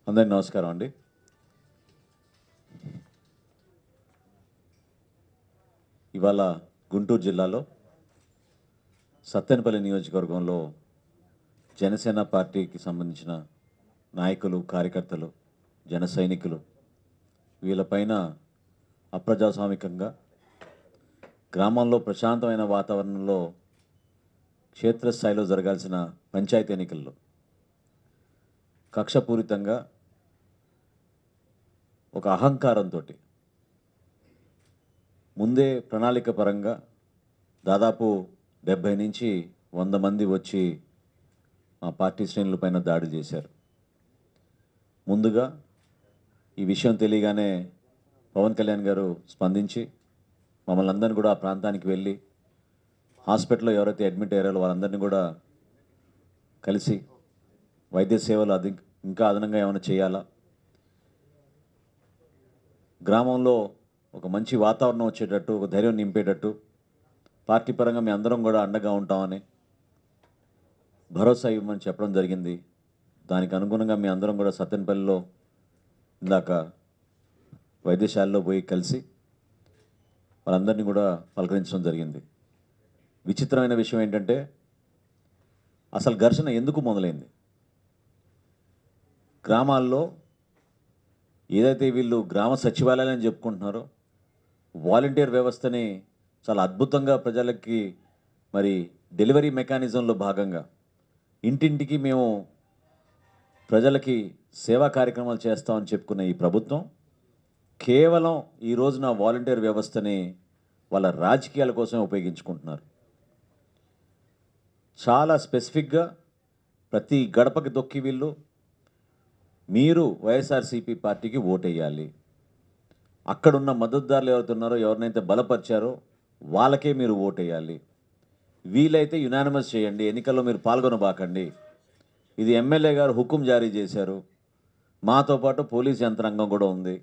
అందరికీ నమస్కారం అండి. ఇవాళ గుంటూరు జిల్లాలో సత్తెనపల్లి నియోజకవర్గంలో జనసేన పార్టీకి సంబంధించిన నాయకులు, కార్యకర్తలు, జన సైనికులు వీళ్ళపైన అప్రజాస్వామికంగా గ్రామంలో ప్రశాంతమైన వాతావరణంలో క్షేత్రస్థాయిలో జరగాల్సిన పంచాయతీ ఎన్నికల్లో కక్షపూరితంగా ఒక అహంకారంతో ముందే ప్రణాళిక పరంగా దాదాపు 70 నుంచి 100 మంది వచ్చి మా పార్టీ శ్రేణులపైన దాడి చేశారు. ముందుగా ఈ విషయం తెలియగానే పవన్ కళ్యాణ్ గారు స్పందించి మమ్మల్ని అందరినీ కూడా ఆ ప్రాంతానికి వెళ్ళి హాస్పిటల్లో ఎవరైతే అడ్మిట్ అయ్యారో వాళ్ళందరినీ కూడా కలిసి వైద్య సేవలు ఇంకా అదనంగా ఏమైనా చేయాలా, గ్రామంలో ఒక మంచి వాతావరణం వచ్చేటట్టు, ఒక ధైర్యం నింపేటట్టు పార్టీ పరంగా మేము అందరం కూడా అండగా ఉంటామని భరోసా ఇవ్వమని చెప్పడం జరిగింది. దానికి అనుగుణంగా మీ అందరం కూడా సత్తెనపల్లిలో ఇందాక వైద్యశాలలో పోయి కలిసి వాళ్ళందరినీ కూడా పలకరించడం జరిగింది. విచిత్రమైన విషయం ఏంటంటే అసలు ఘర్షణ ఎందుకు మొదలైంది? గ్రామాల్లో ఏదైతే వీళ్ళు గ్రామ సచివాలయాలని చెప్పుకుంటున్నారో వాలంటీర్ వ్యవస్థని చాలా అద్భుతంగా ప్రజలకి మరి డెలివరీ మెకానిజంలో భాగంగా ఇంటింటికి మేము ప్రజలకి సేవా కార్యక్రమాలు చేస్తామని చెప్పుకున్న ఈ ప్రభుత్వం కేవలం ఈ రోజున వాలంటీర్ వ్యవస్థని వాళ్ళ రాజకీయాల కోసం ఉపయోగించుకుంటున్నారు. చాలా స్పెసిఫిక్గా ప్రతి గడపకి దొక్కి వీళ్ళు మీరు వైఎస్ఆర్సీపీ పార్టీకి ఓటేయాలి, అక్కడున్న మద్దతుదారులు ఎవరైతే ఉన్నారో ఎవరినైతే బలపరిచారో వాళ్ళకే మీరు ఓటేయాలి, వీలైతే యునానిమస్ చేయండి, ఎన్నికల్లో మీరు పాల్గొనబాకండి, ఇది ఎమ్మెల్యే గారు హుకుం జారీ చేశారు, మాతో పాటు పోలీస్ యంత్రాంగం కూడా ఉంది,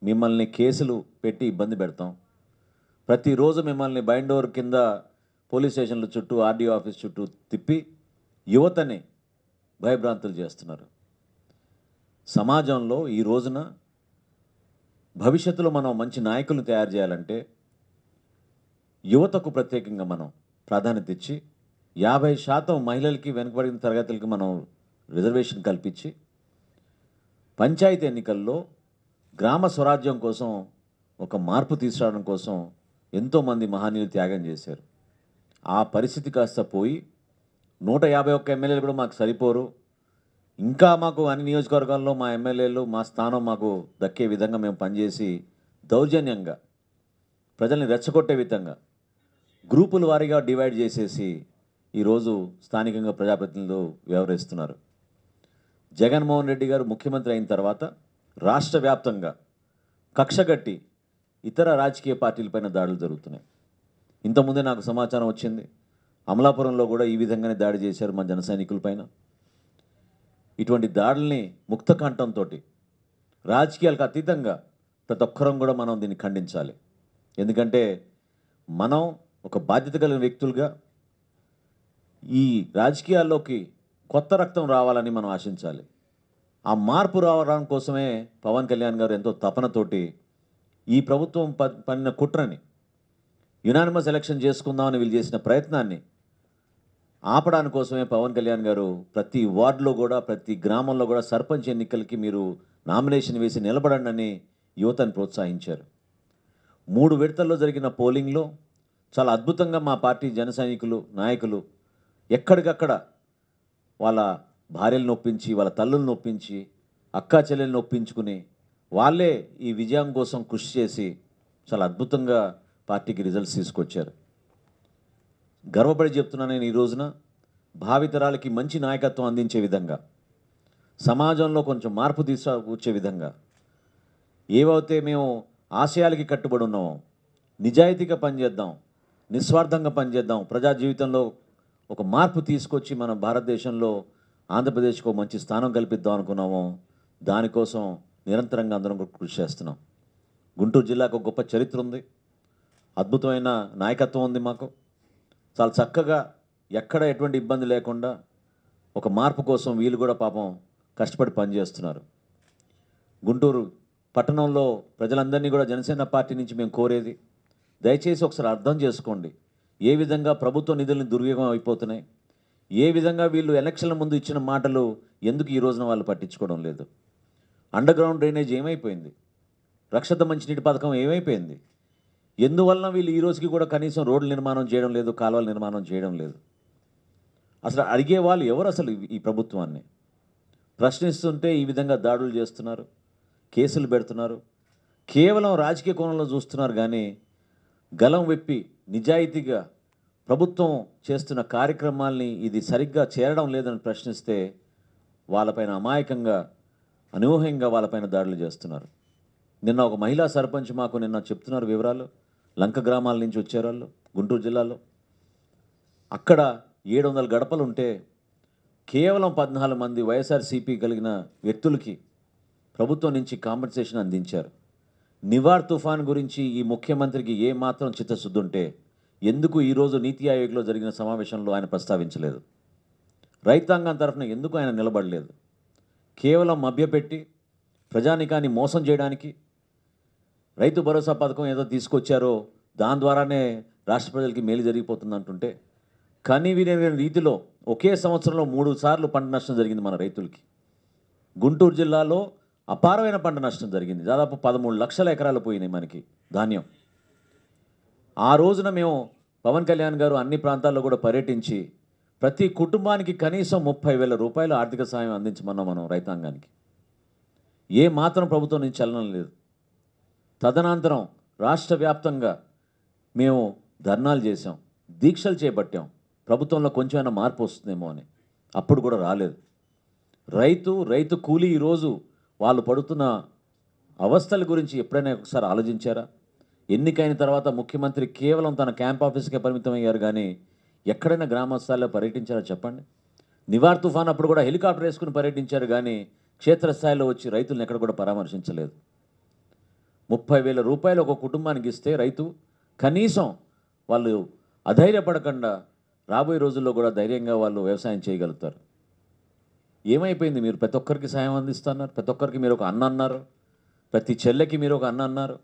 మిమ్మల్ని కేసులు పెట్టి ఇబ్బంది పెడతాం, ప్రతిరోజు మిమ్మల్ని బైండోర్ కింద పోలీస్ స్టేషన్ల చుట్టూ ఆర్డీఓ ఆఫీస్ చుట్టూ తిప్పి యువతని భయభ్రాంతులు చేస్తున్నారు. సమాజంలో ఈ రోజున భవిష్యత్తులో మనం మంచి నాయకులను తయారు చేయాలంటే యువతకు ప్రత్యేకంగా మనం ప్రాధాన్యత ఇచ్చి 50% మహిళలకి వెనుకబడిన తరగతులకి మనం రిజర్వేషన్ కల్పించి పంచాయతీ ఎన్నికల్లో గ్రామ స్వరాజ్యం కోసం ఒక మార్పు తీసుకురావడం కోసం ఎంతోమంది మహనీయులు త్యాగం చేశారు. ఆ పరిస్థితి కాస్త పోయి 151 ఎమ్మెల్యేలు కూడా మాకు సరిపోరు, ఇంకా మాకు అన్ని నియోజకవర్గాల్లో మా ఎమ్మెల్యేలు మా స్థానం మాకు దక్కే విధంగా మేము పనిచేసి దౌర్జన్యంగా ప్రజల్ని రెచ్చగొట్టే విధంగా గ్రూపుల వారీగా డివైడ్ చేసేసి ఈరోజు స్థానికంగా ప్రజాప్రతినిధులు వ్యవహరిస్తున్నారు. జగన్మోహన్ రెడ్డి గారు ముఖ్యమంత్రి అయిన తర్వాత రాష్ట్ర వ్యాప్తంగా కక్షగట్టి ఇతర రాజకీయ పార్టీలపైన దాడులు జరుగుతున్నాయి. ఇంతకుముందే నాకు సమాచారం వచ్చింది, అమలాపురంలో కూడా ఈ విధంగానే దాడి చేశారు మా జన సైనికులపైన. ఇటువంటి దాడుల్ని ముక్తకంఠంతో రాజకీయాలకు అతీతంగా ప్రతి ఒక్కరం కూడా మనం దీన్ని ఖండించాలి. ఎందుకంటే మనం ఒక బాధ్యత కలిగిన వ్యక్తులుగా ఈ రాజకీయాల్లోకి కొత్త రక్తం రావాలని మనం ఆశించాలి. ఆ మార్పు రావడం కోసమే పవన్ కళ్యాణ్ గారు ఎంతో తపనతోటి ఈ ప్రభుత్వం పన్నిన కుట్రని యునానిమస్ ఎలక్షన్ చేసుకుందామని వీళ్ళు చేసిన ప్రయత్నాన్ని ఆపడానికి కోసమే పవన్ కళ్యాణ్ గారు ప్రతి వార్డులో కూడా ప్రతి గ్రామంలో కూడా సర్పంచ్ ఎన్నికలకి మీరు నామినేషన్ వేసి నిలబడండి అని యువతను ప్రోత్సహించారు. 3 విడతల్లో జరిగిన పోలింగ్లో చాలా అద్భుతంగా మా పార్టీ జన సైనికులు నాయకులు ఎక్కడికక్కడ వాళ్ళ భార్యలను నొప్పించి వాళ్ళ తల్లులను నొప్పించి అక్కా చెల్లెలను నొప్పించుకుని వాళ్ళే ఈ విజయం కోసం కృషి చేసి చాలా అద్భుతంగా పార్టీకి రిజల్ట్స్ తీసుకొచ్చారు. గర్వపడి చెప్తున్నా నేను ఈ రోజున భావితరాలకి మంచి నాయకత్వం అందించే విధంగా సమాజంలో కొంచెం మార్పు తీసుకొచ్చే విధంగా ఏవైతే మేము ఆశయాలకి కట్టుబడి ఉన్నామో నిజాయితీగా పనిచేద్దాం, నిస్వార్థంగా పనిచేద్దాం, ప్రజా జీవితంలో ఒక మార్పు తీసుకొచ్చి మన భారతదేశంలో ఆంధ్రప్రదేశ్కు మంచి స్థానం కల్పిద్దాం అనుకున్నామో దానికోసం నిరంతరంగా అందరం కృషి చేస్తున్నాం. గుంటూరు జిల్లాకు ఒక గొప్ప చరిత్ర ఉంది, అద్భుతమైన నాయకత్వం ఉంది, మాకు చాలా చక్కగా ఎక్కడ ఎటువంటి ఇబ్బంది లేకుండా ఒక మార్పు కోసం వీళ్ళు కూడా పాపం కష్టపడి పనిచేస్తున్నారు. గుంటూరు పట్టణంలో ప్రజలందరినీ కూడా జనసేన పార్టీ నుంచి మేము కోరేది, దయచేసి ఒకసారి అర్థం చేసుకోండి. ఏ విధంగా ప్రభుత్వ నిధులను దుర్వినియోగం అయిపోతున్నాయి, ఏ విధంగా వీళ్ళు ఎలక్షన్ల ముందు ఇచ్చిన మాటలు ఎందుకు ఈ రోజున వాళ్ళు పట్టించుకోవడం లేదు. అండర్ గ్రౌండ్ డ్రైనేజ్ ఏమైపోయింది, రక్షిత మంచినీటి పథకం ఏమైపోయింది, ఎందువలన వీళ్ళు ఈ రోజుకి కూడా కనీసం రోడ్ల నిర్మాణం చేయడం లేదు, కాలువల నిర్మాణం చేయడం లేదు. అసలు అడిగే వాళ్ళు ఎవరు అసలు ఈ ప్రభుత్వాన్ని? ప్రశ్నిస్తుంటే ఈ విధంగా దాడులు చేస్తున్నారు, కేసులు పెడుతున్నారు, కేవలం రాజకీయ కోణంలో చూస్తున్నారు. కానీ గలం విప్పి నిజాయితీగా ప్రభుత్వం చేస్తున్న కార్యక్రమాల్ని ఇది సరిగ్గా చేరడం లేదని ప్రశ్నిస్తే వాళ్ళపైన అమాయకంగా అనూహ్యంగా వాళ్ళపైన దాడులు చేస్తున్నారు. నిన్న ఒక మహిళా సర్పంచ్ మాకు నిన్న చెప్తున్నారు వివరాలు. లంక గ్రామాల నుంచి వచ్చారు వాళ్ళు, గుంటూరు జిల్లాలో. అక్కడ 700 గడపలు ఉంటే కేవలం 14 మంది వైఎస్ఆర్సీపీ కలిగిన వ్యక్తులకి ప్రభుత్వం నుంచి కాంపెన్సేషన్ అందించారు. నివార్ తుఫాన్ గురించి ఈ ముఖ్యమంత్రికి ఏ మాత్రం చిత్తశుద్ధి ఉంటే ఎందుకు ఈరోజు నీతి ఆయోగ్లో జరిగిన సమావేశంలో ఆయన ప్రస్తావించలేదు? రైతాంగం తరఫున ఎందుకు ఆయన నిలబడలేదు? కేవలం మభ్యపెట్టి ప్రజానికాన్ని మోసం చేయడానికి రైతు భరోసా పథకం ఏదో తీసుకొచ్చారో దాని ద్వారానే రాష్ట్ర ప్రజలకి మేలు జరిగిపోతుంది అంటుంటే, కానీ వీరైన రీతిలో ఒకే సంవత్సరంలో 3 సార్లు పంట నష్టం జరిగింది మన రైతులకి. గుంటూరు జిల్లాలో అపారమైన పంట నష్టం జరిగింది. దాదాపు 13 లక్షల ఎకరాలు పోయినాయి మనకి ధాన్యం. ఆ రోజున మేము పవన్ కళ్యాణ్ గారు అన్ని ప్రాంతాల్లో కూడా పర్యటించి ప్రతి కుటుంబానికి కనీసం 30,000 రూపాయలు ఆర్థిక సాయం అందించమన్నాం మనం రైతాంగానికి. ఏ మాత్రం ప్రభుత్వం నుంచి చలనం లేదు. తదనంతరం రాష్ట్ర వ్యాప్తంగా మేము ధర్నాలు చేసాం, దీక్షలు చేపట్టాం, ప్రభుత్వంలో కొంచెమైనా మార్పు వస్తుందేమో అని. అప్పుడు కూడా రాలేదు. రైతు కూలీ ఈరోజు వాళ్ళు పడుతున్న అవస్థల గురించి ఎప్పుడైనా ఒకసారి ఆలోచించారా? ఎన్నికైన తర్వాత ముఖ్యమంత్రి కేవలం తన క్యాంప్ ఆఫీస్కే పరిమితం అయ్యారు, కానీ ఎక్కడైనా గ్రామ స్థాయిలో పర్యటించారా చెప్పండి? నివార్ తుఫాన్ అప్పుడు కూడా హెలికాప్టర్ వేసుకుని పర్యటించారు, కానీ క్షేత్రస్థాయిలో వచ్చి రైతులను ఎక్కడ కూడా పరామర్శించలేదు. 30,000 రూపాయలు ఒక కుటుంబానికి ఇస్తే రైతు కనీసం వాళ్ళు అధైర్యపడకుండా రాబోయే రోజుల్లో కూడా ధైర్యంగా వాళ్ళు వ్యవసాయం చేయగలుగుతారు. ఏమైపోయింది? మీరు ప్రతి ఒక్కరికి సాయం అందిస్తున్నారు, ప్రతి ఒక్కరికి మీరు ఒక అన్న అన్నారు, ప్రతి చెల్లెకి మీరు ఒక అన్న అన్నారు.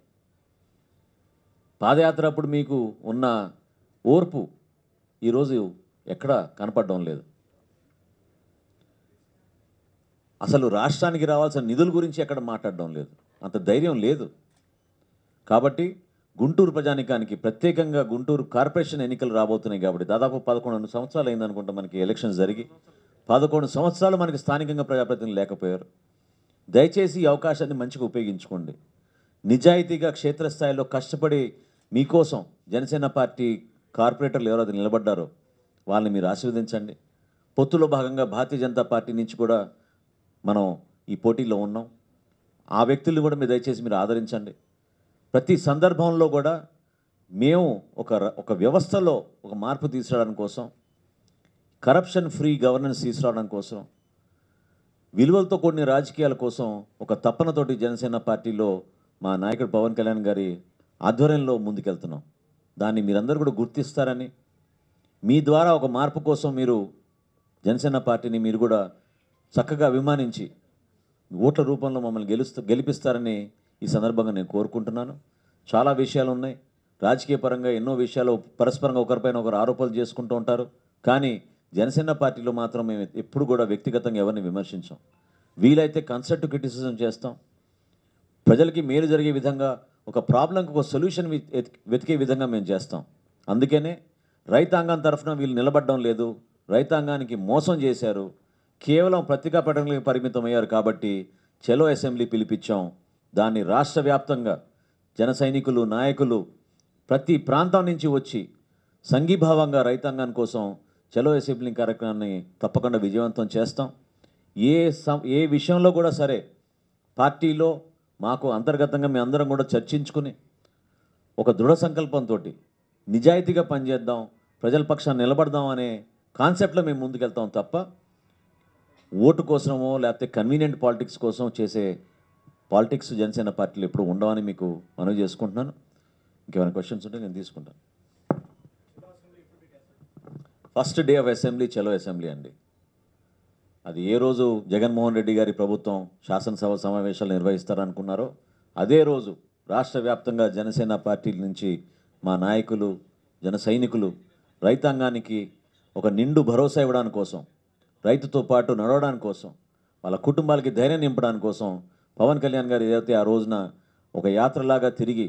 పాదయాత్ర అప్పుడు మీకు ఉన్న ఓర్పు ఈరోజు ఎక్కడ కనపడడం లేదు. అసలు రాష్ట్రానికి రావాల్సిన నిధుల గురించి ఎక్కడ మాట్లాడడం లేదు, అంత ధైర్యం లేదు. కాబట్టి గుంటూరు ప్రజానికానికి, ప్రత్యేకంగా గుంటూరు కార్పొరేషన్ ఎన్నికలు రాబోతున్నాయి కాబట్టి దాదాపు 11 సంవత్సరాలు అయిందనుకుంటా మనకి ఎలక్షన్స్ జరిగి. 11 సంవత్సరాలు మనకి స్థానికంగా ప్రజాప్రతినిధులు లేకపోయారు. దయచేసి ఈ అవకాశాన్ని మంచిగా ఉపయోగించుకోండి. నిజాయితీగా క్షేత్రస్థాయిలో కష్టపడి మీకోసం జనసేన పార్టీ కార్పొరేటర్లు ఎవరైతే నిలబడ్డారో వాళ్ళని మీరు ఆశీర్వదించండి. పొత్తులో భాగంగా భారతీయ జనతా పార్టీ నుంచి కూడా మనం ఈ పోటీలో ఉన్నాం. ఆ వ్యక్తుల్ని కూడా మీరు దయచేసి మీరు ఆదరించండి. ప్రతి సందర్భంలో కూడా మేము ఒక వ్యవస్థలో ఒక మార్పు తీసుకురావడం కోసం, కరప్షన్ ఫ్రీ గవర్నెన్స్ తీసుకురావడం కోసం, విలువలతో కూడిన రాజకీయాల కోసం ఒక తపనతోటి జనసేన పార్టీలో మా నాయకుడు పవన్ కళ్యాణ్ గారి ఆధ్వర్యంలో ముందుకెళ్తున్నాం. దాన్ని మీరందరూ కూడా గుర్తిస్తారని, మీ ద్వారా ఒక మార్పు కోసం మీరు జనసేన పార్టీని మీరు కూడా చక్కగా అభిమానించి ఓట్ల రూపంలో మమ్మల్ని గెలిపిస్తారని ఈ సందర్భంగా నేను కోరుకుంటున్నాను. చాలా విషయాలు ఉన్నాయి. రాజకీయ పరంగా ఎన్నో విషయాలు పరస్పరంగా ఒకరిపైన ఒకరు ఆరోపణలు చేసుకుంటూ ఉంటారు. కానీ జనసేన పార్టీలో మాత్రం మేము ఎప్పుడు కూడా వ్యక్తిగతంగా ఎవరిని విమర్శించాం. వీలైతే కన్స్ట్రక్టివ్ క్రిటిసిజం చేస్తాం. ప్రజలకి మేలు జరిగే విధంగా, ఒక ప్రాబ్లంకి ఒక సొల్యూషన్ వెతికే విధంగా మేము చేస్తాం. అందుకనే రైతాంగం తరఫున వీళ్ళు నిలబడడం లేదు, రైతాంగానికి మోసం చేశారు, కేవలం పత్రికా ప్రకటనలకు పరిమితం అయ్యారు. కాబట్టి చలో అసెంబ్లీ పిలిపించాం. దాన్ని రాష్ట్ర వ్యాప్తంగా జన సైనికులు, నాయకులు ప్రతి ప్రాంతం నుంచి వచ్చి సంఘీభావంగా రైతాంగం కోసం చలో అసెంబ్లీ కార్యక్రమాన్ని తప్పకుండా విజయవంతం చేస్తాం. ఏ విషయంలో కూడా సరే పార్టీలో మాకు అంతర్గతంగా మేము అందరం కూడా చర్చించుకుని ఒక దృఢ సంకల్పంతో నిజాయితీగా పనిచేద్దాం, ప్రజల పక్షాన్ని నిలబడదాం అనే కాన్సెప్ట్లో మేము ముందుకెళ్తాం తప్ప ఓటు కోసమో లేకపోతే కన్వీనియంట్ పాలిటిక్స్ కోసం చేసే పాలిటిక్స్ జనసేన పార్టీలు ఎప్పుడు ఉండవని మీకు మనవి చేసుకుంటున్నాను. ఇంకేమైనా క్వశ్చన్స్ ఉంటే నేను తీసుకుంటాను. ఫస్ట్ డే ఆఫ్ అసెంబ్లీ చలో అసెంబ్లీ అండి. అది ఏ రోజు జగన్మోహన్ రెడ్డి గారి ప్రభుత్వం శాసనసభ సమావేశాలు నిర్వహిస్తారనుకున్నారో అదే రోజు రాష్ట్ర వ్యాప్తంగా జనసేన పార్టీ నుంచి మా నాయకులు జన సైనికులు రైతాంగానికి ఒక నిండు భరోసా ఇవ్వడానికి కోసం, రైతుతో పాటు నడవడానికి కోసం, వాళ్ళ కుటుంబాలకి ధైర్యం నింపడానికి కోసం పవన్ కళ్యాణ్ గారు ఏదైతే ఆ రోజున ఒక యాత్రలాగా తిరిగి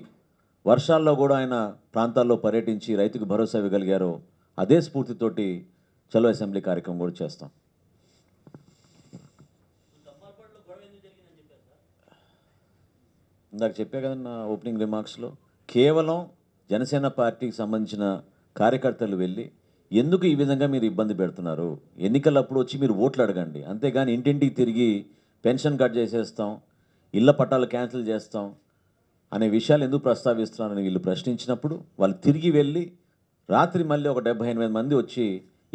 వర్షాల్లో కూడా ఆయన ప్రాంతాల్లో పర్యటించి రైతుకు భరోసా ఇవ్వగలిగారో అదే స్ఫూర్తితోటి చలో అసెంబ్లీ కార్యక్రమం కూడా చేస్తాం. ఇందాక చెప్పే కదా నా ఓపెనింగ్ రిమార్క్స్లో, కేవలం జనసేన పార్టీకి సంబంధించిన కార్యకర్తలు వెళ్ళి ఎందుకు ఈ విధంగా మీరు ఇబ్బంది పెడుతున్నారు, ఎన్నికలప్పుడు వచ్చి మీరు ఓట్లు అడగండి, అంతేగాని ఇంటింటికి తిరిగి పెన్షన్ కట్ చేసేస్తాం, ఇళ్ల పట్టాలు క్యాన్సిల్ చేస్తాం అనే విషయాలు ఎందుకు ప్రస్తావిస్తున్నారని వీళ్ళు ప్రశ్నించినప్పుడు వాళ్ళు తిరిగి వెళ్ళి రాత్రి మళ్ళీ ఒక 78 మంది వచ్చి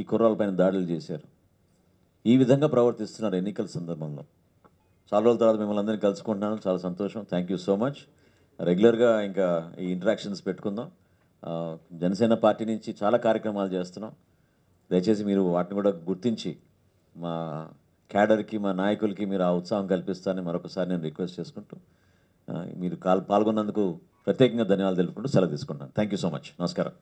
ఈ కుర్రాలపైన దాడులు చేశారు. ఈ విధంగా ప్రవర్తిస్తున్నారు ఎన్నికల సందర్భంలో. చాలా రోజుల తర్వాత మిమ్మల్ని అందరినీ కలుసుకుంటున్నాను, చాలా సంతోషం. Thank you so much. రెగ్యులర్గా ఇంకా ఈ ఇంటరాక్షన్స్ పెట్టుకుందాం. జనసేన పార్టీ నుంచి చాలా కార్యక్రమాలు చేస్తున్నాం. దయచేసి మీరు వాటిని కూడా గుర్తించి మా క్యాడర్కి, మా నాయకులకి మీరు ఆ ఉత్సాహం కల్పిస్తారని మరొకసారి నేను రిక్వెస్ట్ చేసుకుంటూ మీరు పాల్గొన్నందుకు ప్రత్యేకంగా ధన్యవాదాలు తెలుపుకుంటూ సెలవు తీసుకుంటున్నాను. Thank you so much. నమస్కారం.